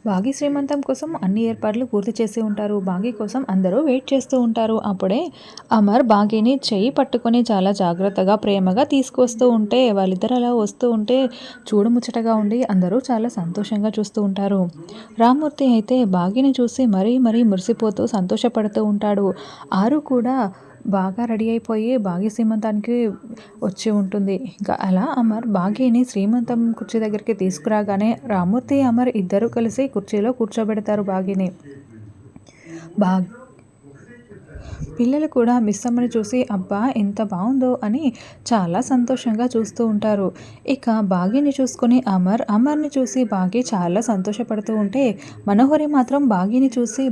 భాగి శ్రీమంతం కోసం అన్ని ఏర్పాట్లు పూర్తి చేసి ఉంటారు. భాగి కోసం అందరూ వెయిట్ చేస్తూ ఉంటారు. అప్పుడే అమర్ భాగిని చెయ్యి పట్టుకొని చాలా జాగ్రత్తగా, ప్రేమగా తీసుకొస్తూ ఉంటే వాళ్ళిద్దరు అలా వస్తూ ఉంటే చూడముచ్చటగా ఉండి అందరూ చాలా సంతోషంగా చూస్తూ ఉంటారు. రామ్మూర్తి అయితే భాగిని చూసి మరీ మరీ మురిసిపోతూ సంతోషపడుతూ ఉంటాడు. ఆరు కూడా బాగా రెడీ అయిపోయి భాగ్య శ్రీమంతానికి వచ్చి ఉంటుంది. ఇంకా అలా అమర్ భాగ్యని శ్రీమంతం కుర్చీ దగ్గరికి తీసుకురాగానే రామ్మూర్తి, అమర్ ఇద్దరు కలిసి కుర్చీలో కూర్చోబెడతారు భాగ్యని. భాగ్ పిల్లలు కూడా మిస్ అమ్మని చూసి అబ్బా ఎంత బాగుందో అని చాలా సంతోషంగా చూస్తూ ఉంటారు. ఇక భాగ్యని చూసుకొని అమర్ని చూసి భాగ్య చాలా సంతోషపడుతూ ఉంటే మనోహరి మాత్రం భాగ్యని చూసి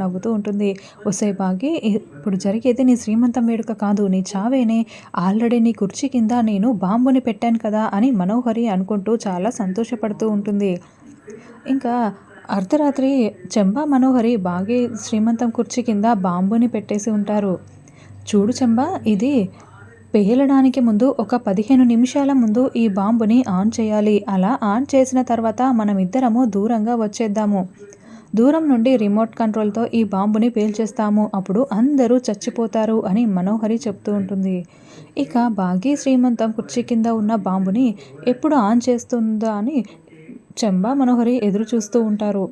నవ్వుతూ ఉంటుంది. ఒసే భాగ్య, ఇప్పుడు జరిగేది నీ శ్రీమంతం వేడుక కాదు, నీ చావేనే. ఆల్రెడీ నీ కుర్చీ కింద నేను బాంబుని పెట్టాను కదా అని మనోహరి అనుకుంటూ చాలా సంతోషపడుతూ ఉంటుంది. ఇంకా అర్ధరాత్రి చెంబా, మనోహరి భాగ్య శ్రీమంతం కుర్చీ కింద బాంబుని పెట్టేసి ఉంటారు. చూడు చెంబా, ఇది పేలడానికి ముందు ఒక 15 నిమిషాల ముందు ఈ బాంబుని ఆన్ చేయాలి. అలా ఆన్ చేసిన తర్వాత మనమిద్దరము దూరంగా వచ్చేద్దాము. దూరం నుండి రిమోట్ కంట్రోల్తో ఈ బాంబుని పేల్చేస్తాము. అప్పుడు అందరూ చచ్చిపోతారు అని మనోహరి చెప్తూ ఉంటుంది. ఇక భాగ్య శ్రీమంతం కుర్చీ కింద ఉన్న బాంబుని ఎప్పుడు ఆన్ చేస్తుందా అని చెంబా, మనోహరి ఎదురు చూస్తూ ఉంటారు.